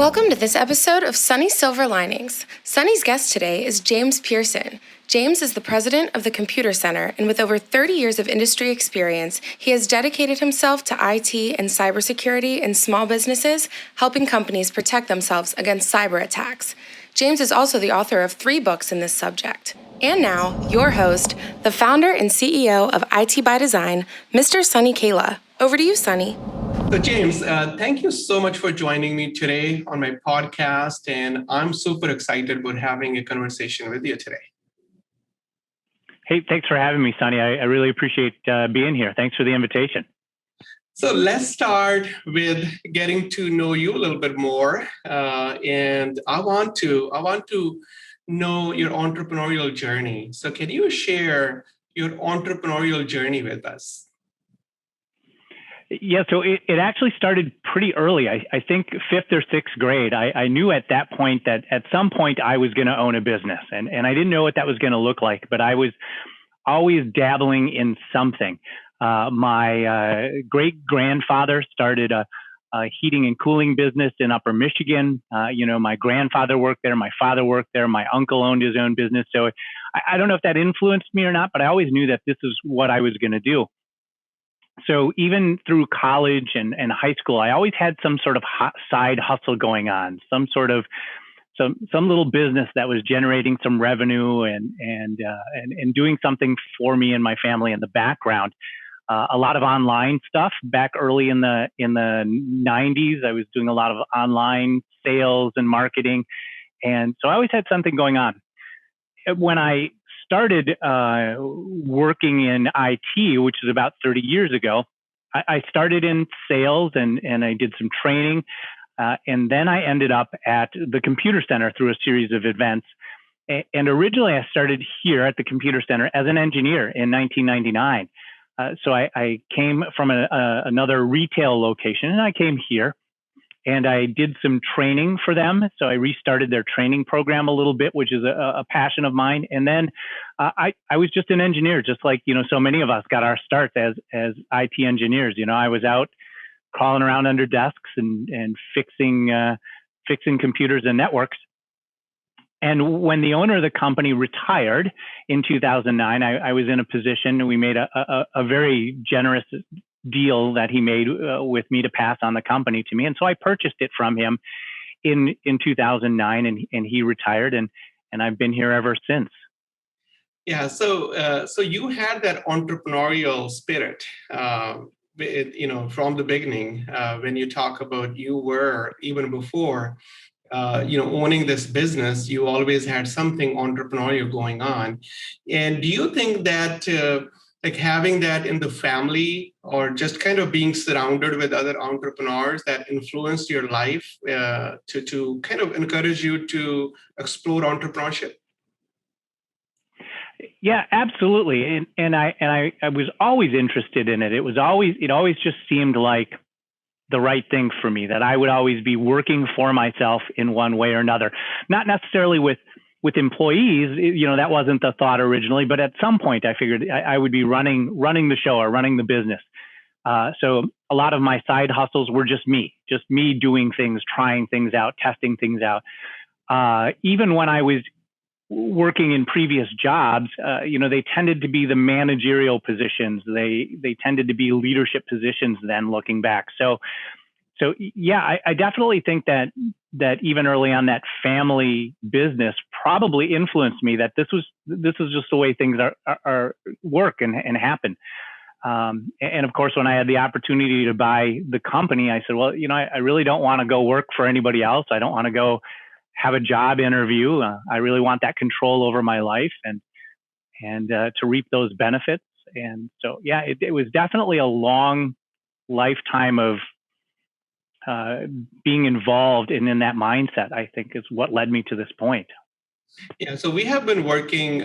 Welcome to this episode of Sunny's Silver Linings. Sunny's guest today is James Pearson. James is the president of the Computer Center, and with over 30 years of industry experience, he has dedicated himself to IT and cybersecurity in small businesses, helping companies protect themselves against cyber attacks. James is also the author of 3 books in this subject. And now, your host, the founder and CEO of IT by Design, Mr. Sunny Kaila. Over to you, Sunny. So James, thank you so much for joining me today on my podcast, and I'm super excited about having a conversation with you today. Hey, thanks for having me, Sunny. I really appreciate being here. Thanks for the invitation. So let's start with getting to know you a little bit more, and I want to know your entrepreneurial journey. So can you share your entrepreneurial journey with us? Yeah, so it actually started pretty early. I think 5th or 6th grade. I knew at that point that at some point I was going to own a business, and I didn't know what that was going to look like, but I was always dabbling in something. My great-grandfather started a heating and cooling business in Upper Michigan. My grandfather worked there, my father worked there, my uncle owned his own business. So I don't know if that influenced me or not, but I always knew that this is what I was going to do. So even through college and high school, I always had some sort of side hustle going on, some little business that was generating some revenue and doing something for me and my family in the background. A lot of online stuff back early in the 90s. I was doing a lot of online sales and marketing, and so I always had something going on. When I started working in IT, which is about 30 years ago, I started in sales and I did some training. And then I ended up at the Computer Center through a series of events. And originally I started here at the Computer Center as an engineer in 1999. So I came from another retail location, and I came here. And I did some training for them. So I restarted their training program a little bit, which is a passion of mine. And then I was just an engineer, just like, so many of us got our starts as IT engineers. I was out crawling around under desks and fixing computers and networks. And when the owner of the company retired in 2009, I was in a position, we made a very generous deal that he made with me to pass on the company to me. And so I purchased it from him in 2009, and he retired, and I've been here ever since. Yeah, so you had that entrepreneurial spirit, from the beginning. When you talk about you were, even before, owning this business, you always had something entrepreneurial going on. And do you think that like having that in the family, or just kind of being surrounded with other entrepreneurs, that influenced your life to kind of encourage you to explore entrepreneurship? Yeah, absolutely. And I was always interested in it. It always just seemed like the right thing for me, that I would always be working for myself in one way or another, not necessarily with employees. That wasn't the thought originally, but at some point I figured I would be running the show or running the business. So a lot of my side hustles were just me doing things, trying things out, testing things out. Even when I was working in previous jobs, they tended to be the managerial positions. They tended to be leadership positions then, looking back. So yeah, I definitely think that even early on, that family business probably influenced me, that this is just the way things are work and happen. And of course, when I had the opportunity to buy the company, I said, well, I really don't want to go work for anybody else. I don't want to go have a job interview. I really want that control over my life and to reap those benefits. And so, yeah, it was definitely a long lifetime of being involved in that mindset, I think, is what led me to this point. Yeah, so we have been working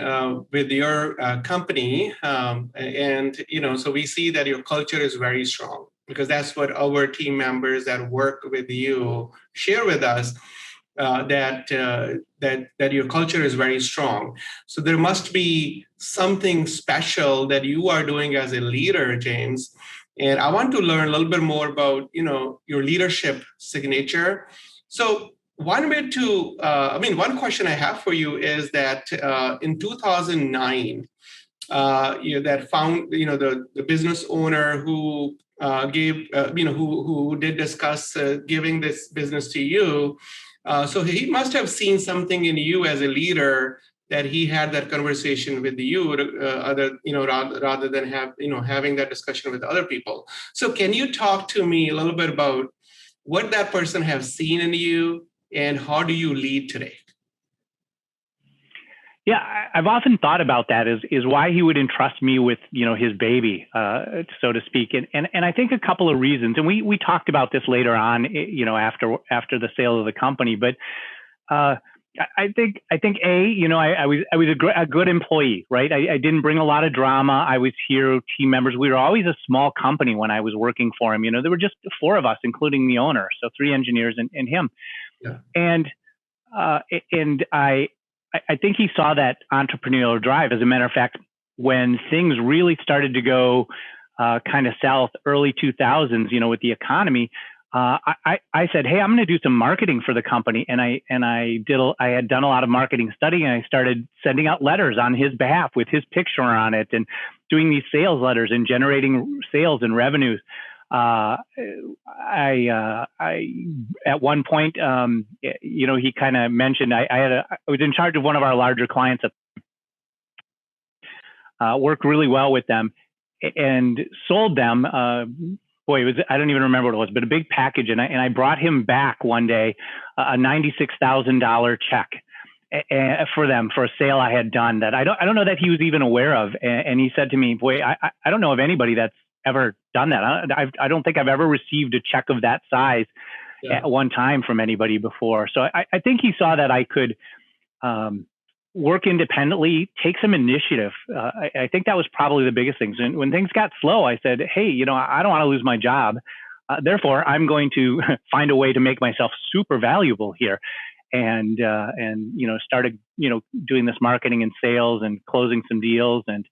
with your company, and so we see that your culture is very strong, because that's what our team members that work with you share with us. That your culture is very strong. So there must be something special that you are doing as a leader, James. And I want to learn a little bit more about, your leadership signature So one way to, one question I have for you is that in 2009, that found, the business owner who gave, who did discuss giving this business to you. So he must have seen something in you as a leader that he had that conversation with you, rather than having that discussion with other people. So can you talk to me a little bit about what that person has seen in you and how do you lead today? Yeah, I've often thought about that is why he would entrust me with, his baby, so to speak. And I think a couple of reasons, and we talked about this later on, after the sale of the company, but I think I was a good employee, right? I didn't bring a lot of drama. I was here, team members. We were always a small company when I was working for him. There were just 4 of us, including the owner, so 3 engineers and him. Yeah. And I think he saw that entrepreneurial drive. As a matter of fact, when things really started to go kind of south, early 2000s, with the economy, I said, "Hey, I'm going to do some marketing for the company," and I had done a lot of marketing study, and I started sending out letters on his behalf with his picture on it, and doing these sales letters and generating sales and revenues. I at one point, he kind of mentioned I was in charge of one of our larger clients, worked really well with them, and sold them. Boy, I don't even remember what it was, but a big package. And I brought him back one day a $96,000 check for them for a sale I had done that I don't know that he was even aware of. And he said to me, "Boy, I don't know of anybody that's ever done that. I don't think I've ever received a check of that size at one time from anybody before." So I think he saw that I could work independently, take some initiative. I think that was probably the biggest thing. And when things got slow, I said, "Hey, I don't want to lose my job. Therefore, I'm going to find a way to make myself super valuable here." And started, doing this marketing and sales and closing some deals. And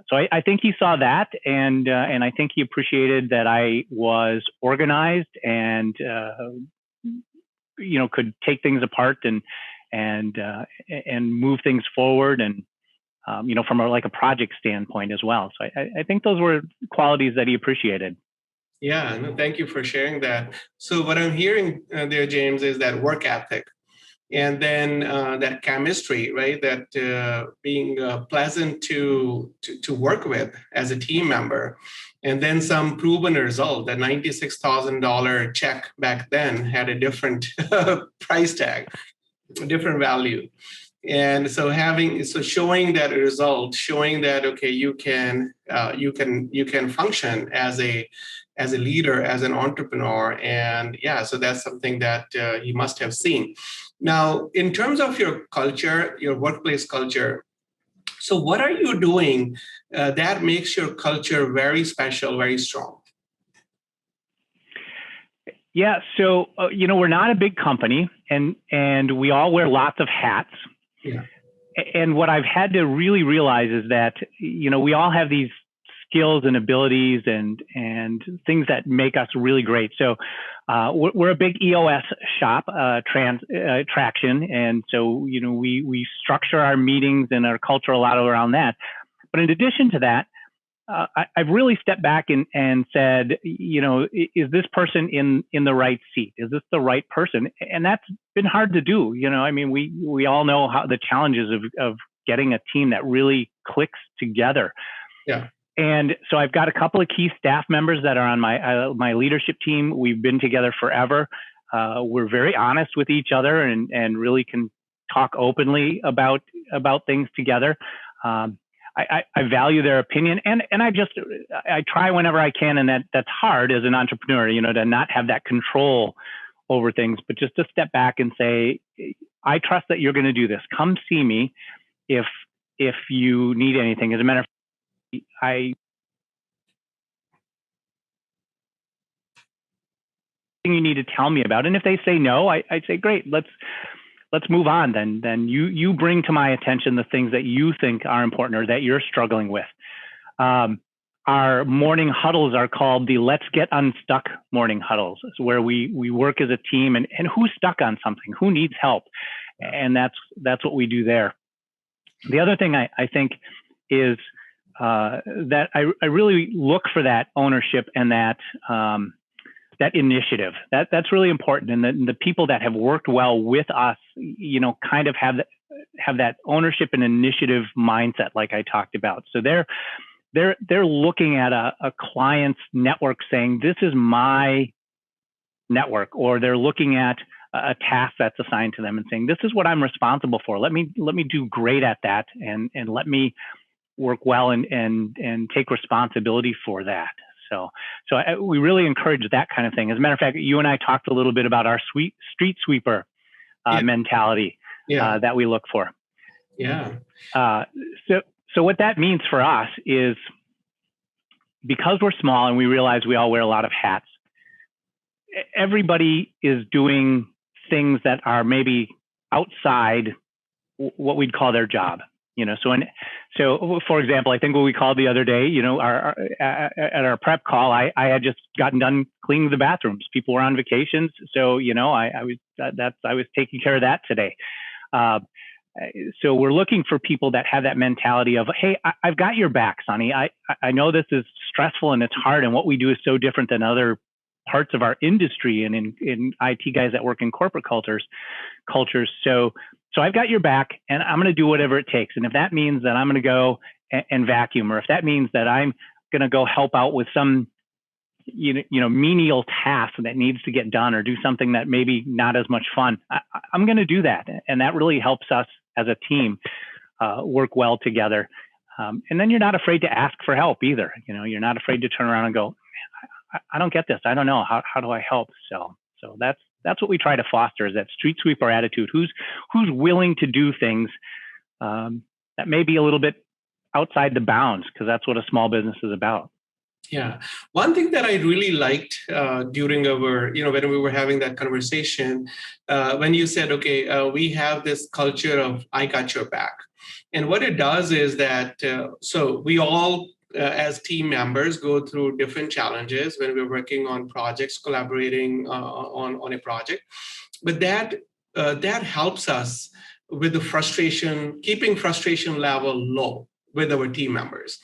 so I think he saw that, and I think he appreciated that I was organized and could take things apart and move things forward, and from a project standpoint as well. So I think those were qualities that he appreciated. Yeah, no, thank you for sharing that. So what I'm hearing there, James, is that work ethic. And then that chemistry, right? That being pleasant to work with as a team member, and then some proven result. That $96,000 check back then had a different price tag, a different value, and so showing that result, showing that okay, you can function as a leader, as an entrepreneur, and so that's something that he must have seen. Now, in terms of your culture, your workplace culture, so what are you doing that makes your culture very special, very strong? Yeah, so we're not a big company, and we all wear lots of hats. Yeah. And what I've had to really realize is that we all have these skills and abilities and things that make us really great. So we're a big EOS shop, traction, and so we structure our meetings and our culture a lot around that. But in addition to that, I've really stepped back and said, is this person in the right seat? Is this the right person? And that's been hard to do. We all know how the challenges of getting a team that really clicks together. Yeah. And so I've got a couple of key staff members that are on my leadership team. We've been together forever. We're very honest with each other and really can talk openly about things together. I value their opinion, and I try whenever I can, and that's hard as an entrepreneur, to not have that control over things, but just to step back and say, I trust that you're going to do this. Come see me if you need anything. As a matter of fact, you need to tell me about, and if they say no, I say great. Let's move on. Then you bring to my attention the things that you think are important or that you're struggling with. our morning huddles are called the Let's Get Unstuck morning huddles. It's where we work as a team and who's stuck on something, who needs help. And that's what we do there. The other thing I think is that I really look for that ownership and that initiative. That's really important. And the people that have worked well with us, kind of have that ownership and initiative mindset, like I talked about. So they're looking at a client's network saying, this is my network, or they're looking at a task that's assigned to them and saying, this is what I'm responsible for. Let me do great at that, and let me work well and take responsibility for that. So we really encourage that kind of thing. As a matter of fact, you and I talked a little bit about our street sweeper mentality that we look for. Yeah. So what that means for us is, because we're small and we realize we all wear a lot of hats, everybody is doing things that are maybe outside what we'd call their job. So for example, I think what we called the other day, at our prep call, I had just gotten done cleaning the bathrooms. People were on vacations, so I was taking care of that today. So we're looking for people that have that mentality of, hey, I've got your back, Sunny. I know this is stressful and it's hard, and what we do is so different than other parts of our industry and in IT guys that work in corporate cultures. So I've got your back, and I'm going to do whatever it takes. And if that means that I'm going to go and vacuum, or if that means that I'm going to go help out with some menial task that needs to get done, or do something that maybe not as much fun, I'm going to do that. And that really helps us as a team work well together. And then you're not afraid to ask for help either. You're not afraid to turn around and go, I don't get this. I don't know. How do I help? So that's what we try to foster, is that street sweeper attitude. Who's willing to do things that may be a little bit outside the bounds, because that's what a small business is about. Yeah. One thing that I really liked during our, when we were having that conversation, when you said, okay, we have this culture of I got your back. And what it does is that, so we all, as team members, go through different challenges when we're working on projects, collaborating on a project. But that helps us with the frustration, keeping frustration level low with our team members.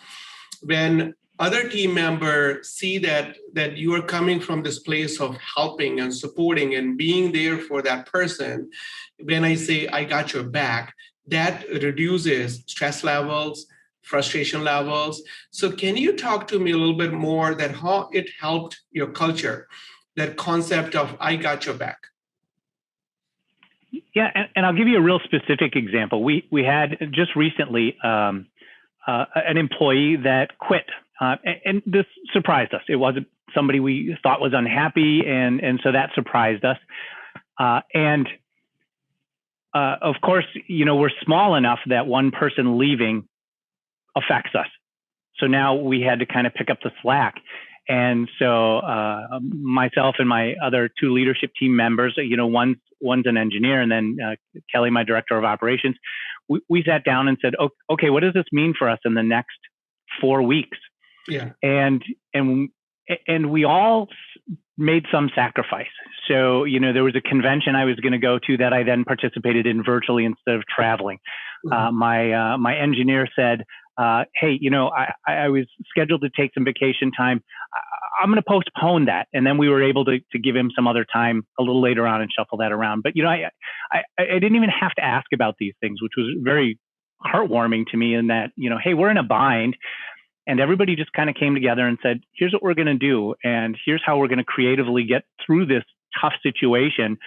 When other team members see that you are coming from this place of helping and supporting and being there for that person, when I say I got your back, that reduces stress levels, frustration levels. So can you talk to me a little bit more that how it helped your culture, that concept of I got your back? Yeah, and I'll give you a real specific example. We had just recently an employee that quit, and this surprised us. It wasn't somebody we thought was unhappy, and so that surprised us. And of course, we're small enough that one person leaving affects us. So now we had to kind of pick up the slack. And so myself and my other two leadership team members, one's an engineer, and then Kelly, my director of operations, we sat down and said, okay, what does this mean for us in the next 4 weeks? Yeah. And we all made some sacrifice. So, there was a convention I was going to go to that I then participated in virtually instead of traveling. Mm-hmm. My engineer said, hey, I was scheduled to take some vacation time. I'm going to postpone that. And then we were able to give him some other time a little later on and shuffle that around. But, I didn't even have to ask about these things, which was very heartwarming to me, in that, hey, we're in a bind. And everybody just kind of came together and said, here's what we're going to do. And here's how we're going to creatively get through this tough situation.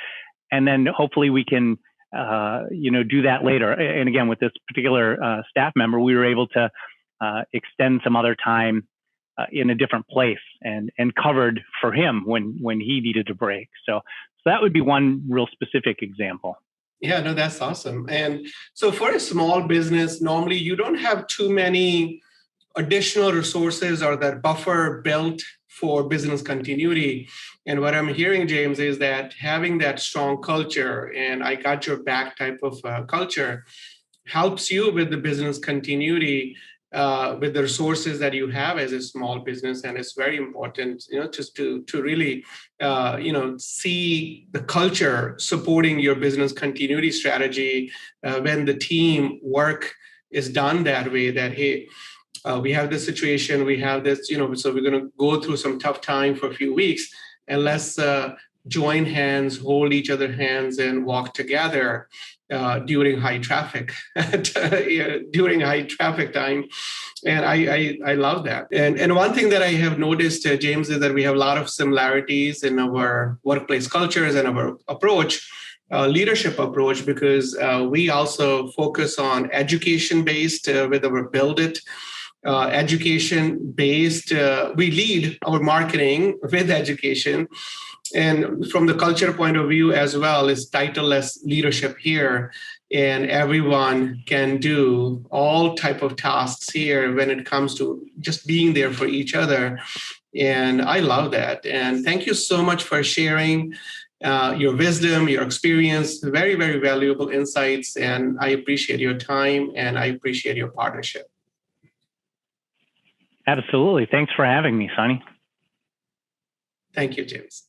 And then hopefully we can, do that later. And again, with this particular staff member, we were able to extend some other time in a different place and covered for him when he needed a break. So that would be one real specific example. Yeah, no, that's awesome. And so for a small business, normally you don't have too many additional resources or that buffer built for business continuity. And what I'm hearing, James, is that having that strong culture and I got your back type of culture helps you with the business continuity with the resources that you have as a small business. And it's very important, just to really, see the culture supporting your business continuity strategy when the team work is done that way, that, hey, we have this situation, we have this, so we're going to go through some tough time for a few weeks, and let's join hands, hold each other's hands, and walk together during high traffic, during high traffic time. And I love that. And one thing that I have noticed, James, is that we have a lot of similarities in our workplace cultures and our approach. Leadership approach, because we also focus on education-based with our Build It. Education-based, we lead our marketing with education. And from the culture point of view as well, is titleless leadership here. And everyone can do all type of tasks here when it comes to just being there for each other. And I love that. And thank you so much for sharing your wisdom, your experience, very, very valuable insights. And I appreciate your time, and I appreciate your partnership. Absolutely. Thanks for having me, Sunny. Thank you, James.